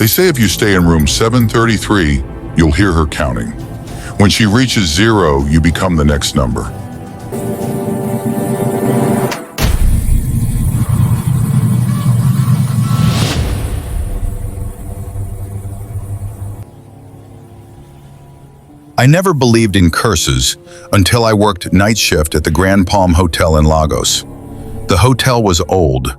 They say if you stay in room 733, you'll hear her counting. When she reaches 0, you become the next number. I never believed in curses until I worked night shift at the Grand Palm Hotel in Lagos. The hotel was old,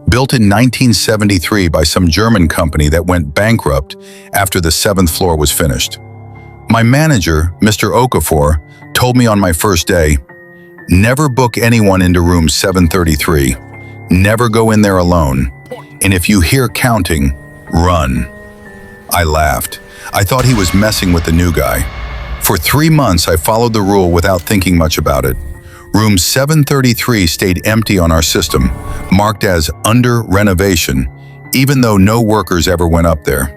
built in 1973 by some German company that went bankrupt after the 7th floor was finished. My manager, Mr. Okafor, told me on my first day, "Never book anyone into room 733. Never go in there alone. And if you hear counting, run." I laughed. I thought he was messing with the new guy. For 3 months, I followed the rule without thinking much about it. Room 733 stayed empty on our system, marked as under renovation, even though no workers ever went up there.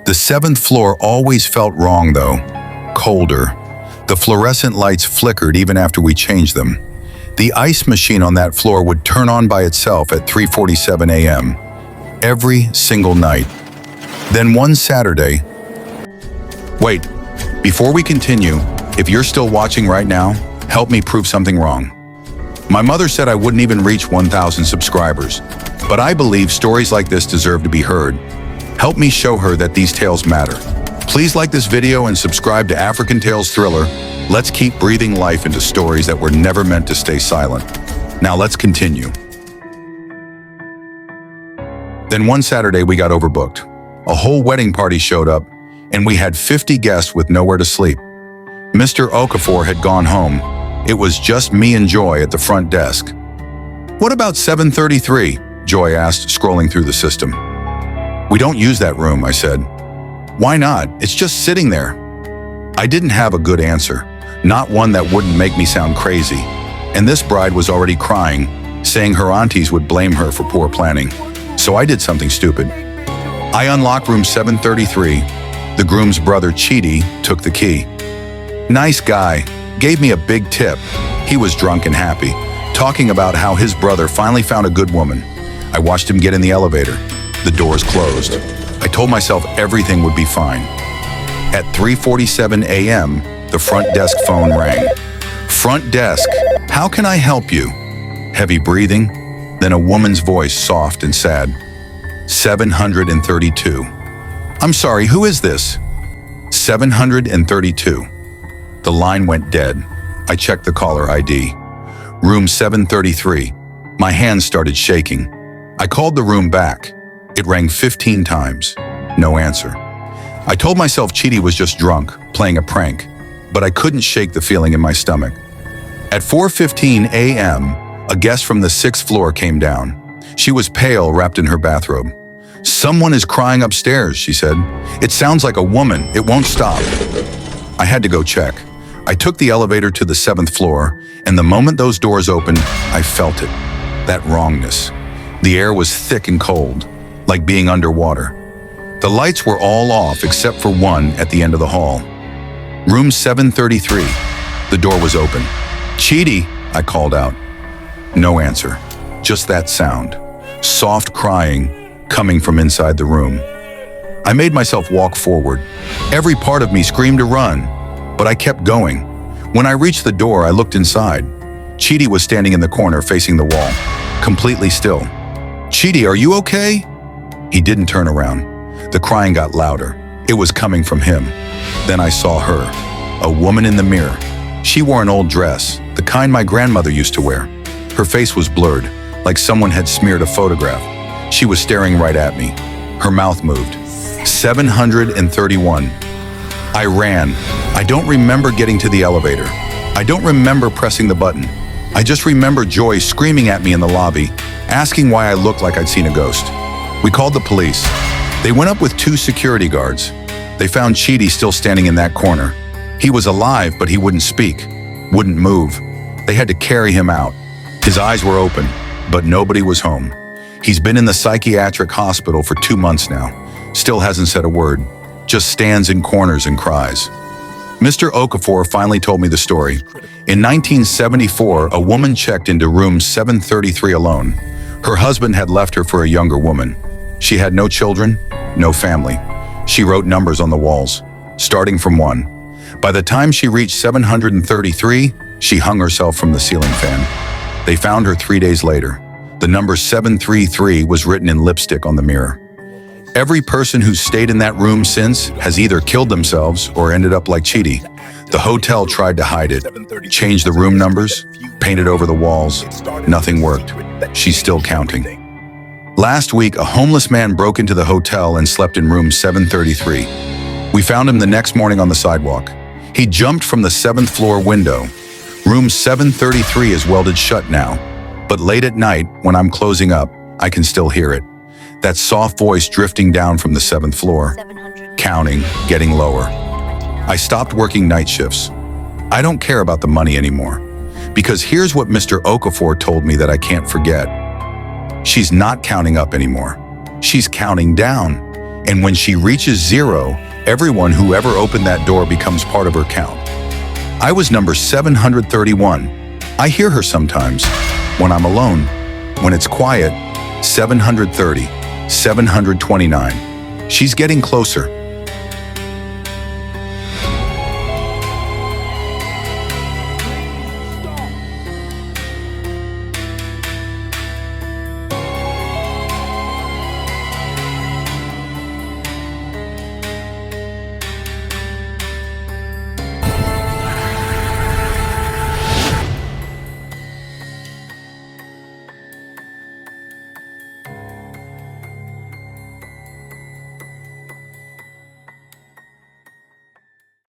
The 7th floor always felt wrong though, colder. The fluorescent lights flickered even after we changed them. The ice machine on that floor would turn on by itself at 3:47 a.m. every single night. Then one Saturday, wait, before we continue, if you're still watching right now, help me prove something wrong. My mother said I wouldn't even reach 1,000 subscribers, but I believe stories like this deserve to be heard. Help me show her that these tales matter. Please like this video and subscribe to African Tales Thriller. Let's keep breathing life into stories that were never meant to stay silent. Now let's continue. Then one Saturday we got overbooked. A whole wedding party showed up, and we had 50 guests with nowhere to sleep. Mr. Okafor had gone home. It was just me and Joy at the front desk. "What about 733? Joy asked, scrolling through the system. "We don't use that room," I said. "Why not? It's just sitting there." I didn't have a good answer, not one that wouldn't make me sound crazy. And this bride was already crying, saying her aunties would blame her for poor planning. So I did something stupid. I unlocked room 733. The groom's brother, Chidi, took the key. Nice guy, gave me a big tip. He was drunk and happy, talking about how his brother finally found a good woman. I watched him get in the elevator. The doors closed. I told myself everything would be fine. At 3:47 a.m., the front desk phone rang. "Front desk, how can I help you?" Heavy breathing, then a woman's voice, soft and sad. 732. "I'm sorry, who is this?" 732. The line went dead. I checked the caller ID. Room 733. My hands started shaking. I called the room back. It rang 15 times. No answer. I told myself Chidi was just drunk, playing a prank, but I couldn't shake the feeling in my stomach. At 4:15 a.m., a guest from the 6th floor came down. She was pale, wrapped in her bathrobe. "Someone is crying upstairs," she said. "It sounds like a woman. It won't stop." I had to go check. I took the elevator to the 7th floor, and the moment those doors opened, I felt it. That wrongness. The air was thick and cold, like being underwater. The lights were all off except for one at the end of the hall. Room 733. The door was open. "Chidi," I called out. No answer. Just that sound. Soft crying coming from inside the room. I made myself walk forward. Every part of me screamed to run, but I kept going. When I reached the door, I looked inside. Chidi was standing in the corner facing the wall, completely still. "Chidi, are you okay?" He didn't turn around. The crying got louder. It was coming from him. Then I saw her, a woman in the mirror. She wore an old dress, the kind my grandmother used to wear. Her face was blurred, like someone had smeared a photograph. She was staring right at me. Her mouth moved. 731. I ran. I don't remember getting to the elevator. I don't remember pressing the button. I just remember Joy screaming at me in the lobby, asking why I looked like I'd seen a ghost. We called the police. They went up with 2 security guards. They found Chidi still standing in that corner. He was alive, but he wouldn't speak, wouldn't move. They had to carry him out. His eyes were open, but nobody was home. He's been in the psychiatric hospital for 2 months now. Still hasn't said a word, just stands in corners and cries. Mr. Okafor finally told me the story. In 1974, a woman checked into room 733 alone. Her husband had left her for a younger woman. She had no children, no family. She wrote numbers on the walls, starting from 1. By the time she reached 733, she hung herself from the ceiling fan. They found her 3 days later. The number 733 was written in lipstick on the mirror. Every person who's stayed in that room since has either killed themselves or ended up like Chidi. The hotel tried to hide it, changed the room numbers, painted over the walls. Nothing worked. She's still counting. Last week, a homeless man broke into the hotel and slept in room 733. We found him the next morning on the sidewalk. He jumped from the 7th floor window. Room 733 is welded shut now, but late at night, when I'm closing up, I can still hear it. That soft voice drifting down from the 7th floor, counting, getting lower. I stopped working night shifts. I don't care about the money anymore, because here's what Mr. Okafor told me that I can't forget. She's not counting up anymore. She's counting down. And when she reaches 0, everyone who ever opened that door becomes part of her count. I was number 731. I hear her sometimes, when I'm alone. When it's quiet, 730, 729. She's getting closer.